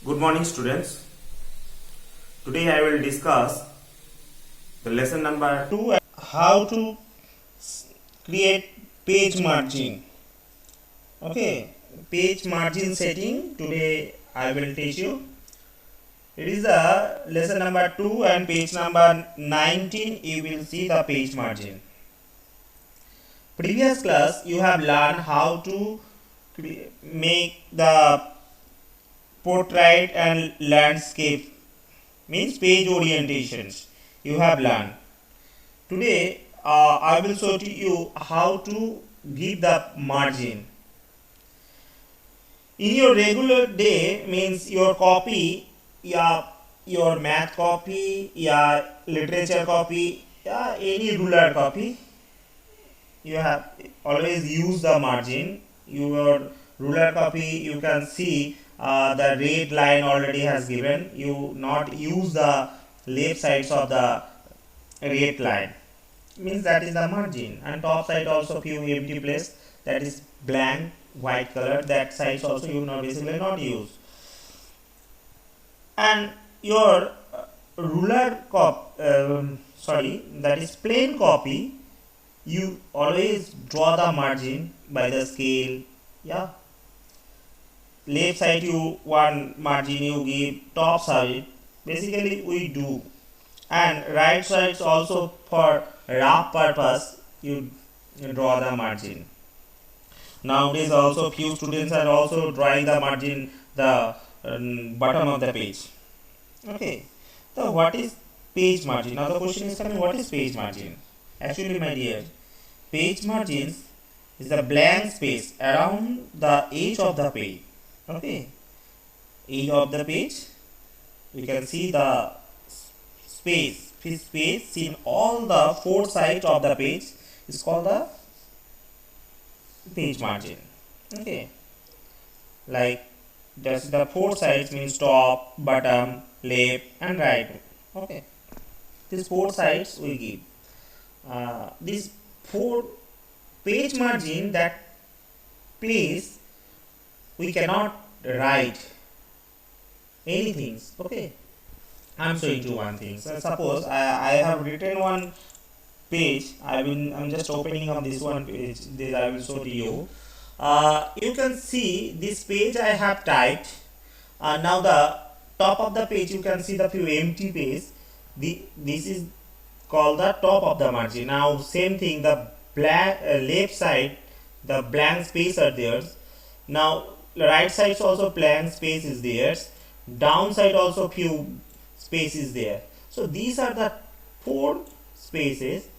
Good morning, students. Today I will discuss the lesson number 2, how to create page margin. Okay, page margin setting. Today I will teach you. It is the lesson number 2 and page number 19. You will see the page margin. Previous class you have learned how to make the portrait and landscape, means page orientations you have learned. Today I will show to you how to give the margin. In your regular day, means your copy, your math copy, literature copy, any ruler copy, you have always use the margin. Your ruler copy, you can see the red line already has given. You not use the left sides of the red line, means that is the margin, and top side also few empty place, that is blank white color, that size also you not basically not use. And your ruler that is plain copy, you always draw the margin by the scale. Left side you want margin, you give top side, basically we do. And right side also for rough purpose you draw the margin. Nowadays also few students are also drawing the margin the bottom of the page. Okay, so what is page margin? Now the question is coming, what is page margin? Actually, my dear, page margins is the blank space around the edge of the page. Okay, edge of the page, we can see the space in all the four sides of the page is called the page margin. Okay, like that's the four sides, means top, bottom, left and right. Okay, these four sides we give. These four page margin, that place we cannot write anything. Okay, I'm showing you one thing. So suppose I have written one page. I'm just opening up this one page. This I will show to you. You can see this page I have typed. Now the top of the page you can see the few empty page. This is called the top of the margin. Now same thing, the black left side, the blank space are there. Now right side also blank space is there. Down side also few space is there. So these are the four spaces.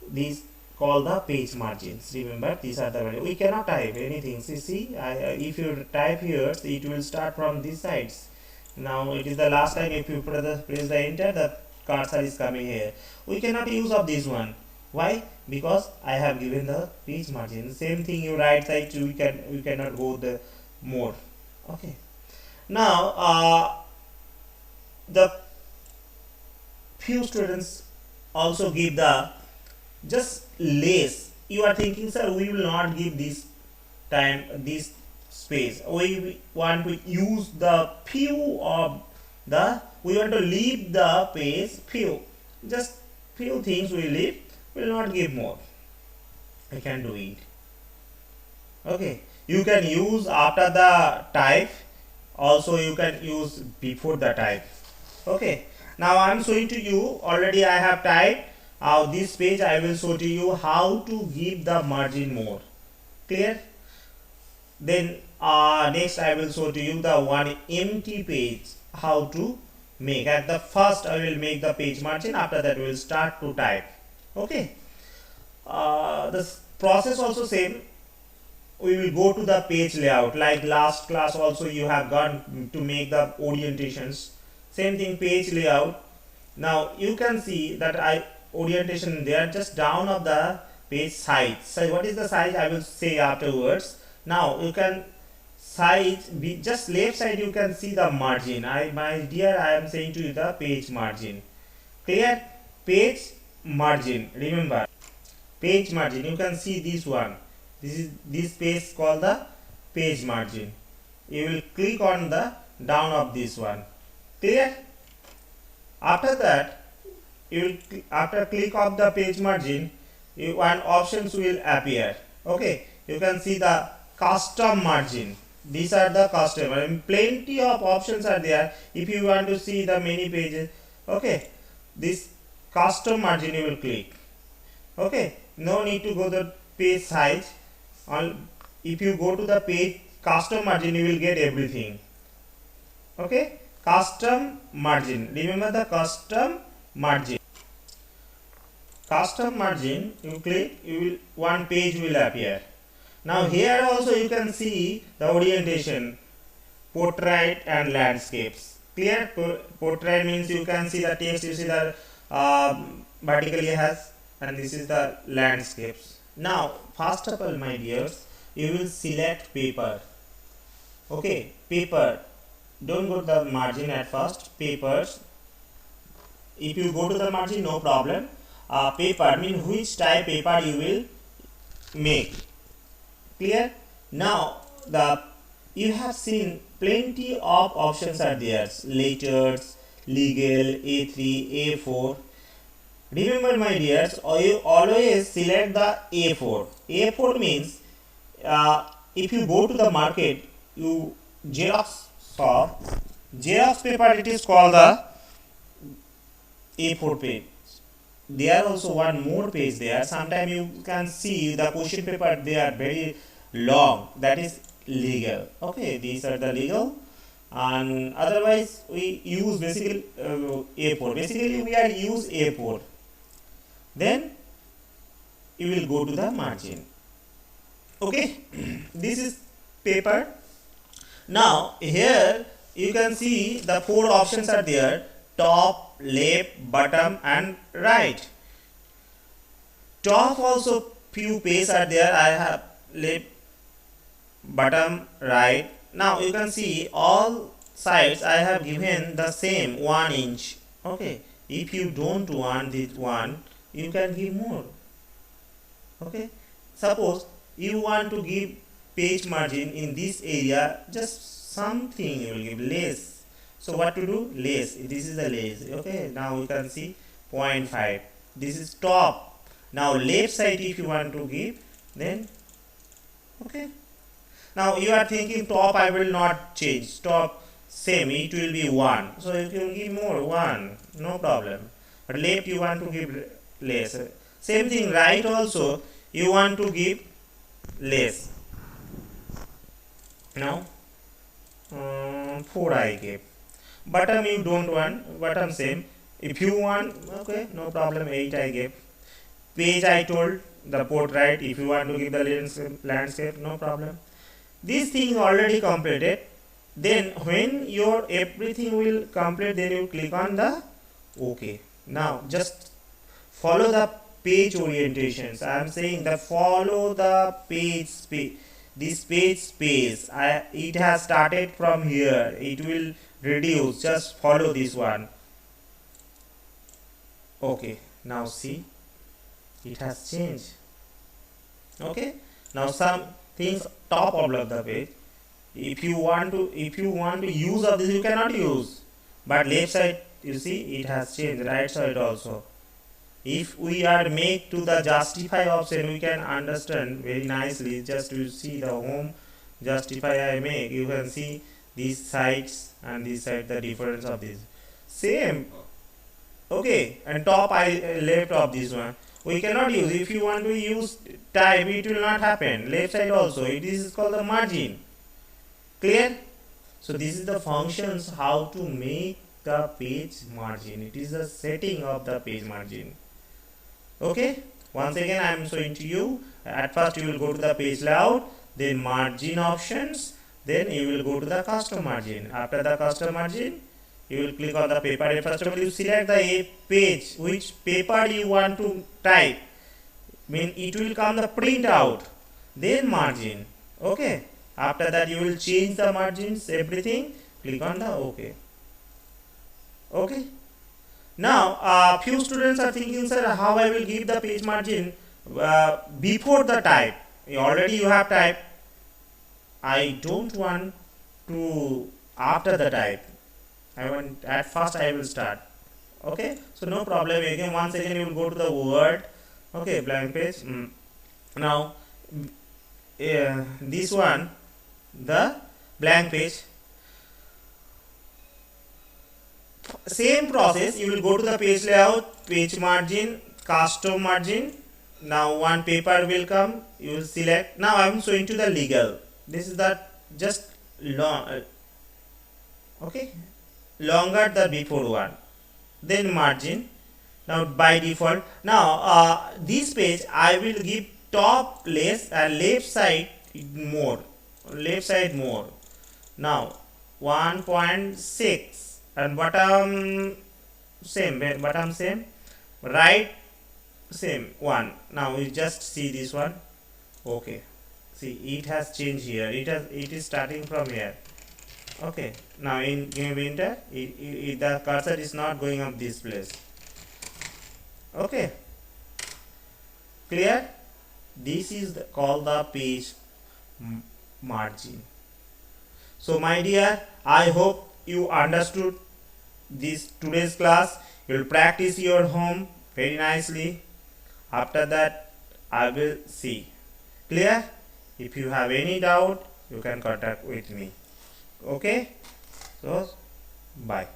These call the page margins. Remember, these are the value. We cannot type anything. See, if you type here, it will start from these sides. Now it is the last time. If you press the enter, the cursor is coming here. We cannot use of this one. Why? Because I have given the page margin. Same thing, you right side you cannot go the more. Okay. Now the few students also give the just less. You are thinking, sir, we will not give this time, this space. We want to use the few of the, we want to leave the page few, just few things we leave, will not give more. I can do it. Okay, you can use after the type, also you can use before the type. Okay, now I am showing to you, already I have typed. This page I will show to you how to give the margin more. Clear? Then next I will show to you the one empty page, how to make. At the first I will make the page margin, after that we will start to type. Okay, this process also same. We will go to the page layout, like last class also you have gone to make the orientations. Same thing, page layout. Now you can see that orientation there, just down of the page size. So what is the size, I will say afterwards. Now you can size be just left side, you can see the margin. My dear, I am saying to you the page margin. Clear? Page margin, remember, page margin, you can see this one. This page called the page margin. You will click on the down of this one. Clear? After that, you will after click of the page margin, one options will appear. Okay, you can see the custom margin. These are the custom. Plenty of options are there. If you want to see the many pages, okay, this custom margin you will click. Okay, no need to go the page size. If you go to the page custom margin, you will get everything. Okay, custom margin. Remember the custom margin. Custom margin, you click, you will one page will appear. Now here also you can see the orientation, portrait and landscapes. Clear? Portrait means you can see the text, you see the vertically has, and this is the landscapes. Now first of all, my dears, you will select paper. Okay, paper. Don't go to the margin at first. Papers. If you go to the margin, no problem. Paper means which type paper you will make. Clear? Now you have seen plenty of options are there. Letters, legal, A3, A4. Remember, my dears, you always select the A4. A4 means if you go to the market, you Xerox shop, Xerox paper, it is called the A4 page. There also one more page there. Sometimes you can see the question paper, they are very long. That is legal. Okay, these are the legal. And otherwise we use basically A4. Basically we are use A4. Then you will go to the margin. Okay, this is paper. Now here you can see the four options are there: top, left, bottom and right. Top also few pages are there. I have left, bottom, right. Now you can see all sides I have given the same 1 inch. Okay, if you don't want this one, you can give more. Okay, suppose you want to give page margin in this area, just something you will give less. So what to do? Less. This is the less. Okay, now you can see 0.5. This is top. Now left side if you want to give, then okay. Now you are thinking top I will not change. Top same, it will be 1. So you can give more 1, no problem. But left you want to give less. Same thing, right also you want to give less. Now 4 I gave. Bottom you don't want, bottom same. If you want, okay, no problem, 8 I gave. Page I told, the portrait, if you want to give the landscape, no problem. This thing already completed. Then when your everything will complete, then you click on the OK. Now just follow the page orientations. I am saying that follow the page space. This page space, it has started from here. It will reduce. Just follow this one. Okay. Now see, it has changed. Okay. Now some things top of the page. If you want to use of this, you cannot use. But left side, you see, it has changed. Right side also. If we are make to the justify option, we can understand very nicely. Just to see the home justify I make, you can see these sides and this side, the difference of this. Same. Okay, and top I left of this one. We cannot use. If you want to use type, it will not happen. Left side also. It is called the margin. Clear? So this is the functions how to make the page margin. It is the setting of the page margin. Okay, once again I am showing to you. At first you will go to the page layout, then margin options, then you will go to the custom margin. After the custom margin, you will click on the paper. First of all, you select the page, which paper you want to type. Mean it will come the print out, then margin. Okay, after that you will change the margins, everything. Click on the OK. Okay. Now, few students are thinking, sir, how I will give the page margin before the type. Already you have typed. I don't want to after the type. I want at first I will start. Okay, so no problem. Again, once again you will go to the word. Okay, blank page. Now, this one, the blank page. Same process. You will go to the page layout, page margin, custom margin. Now one paper will come. You will select. Now I am showing to the legal. This is the just long. Okay, longer the before one, then margin. Now by default, now this page I will give top less and left side more, left side more. Now 1.6 and bottom same, bottom same, right same one. Now we just see this one. Okay, see it has changed here. It is starting from here. Okay, now in game enter, the cursor is not going up this place. Okay, clear? This is called the page margin. So my dear, I hope you understood this today's class. You will practice your home very nicely. After that I will see. Clear? If you have any doubt, you can contact with me. Okay, so bye.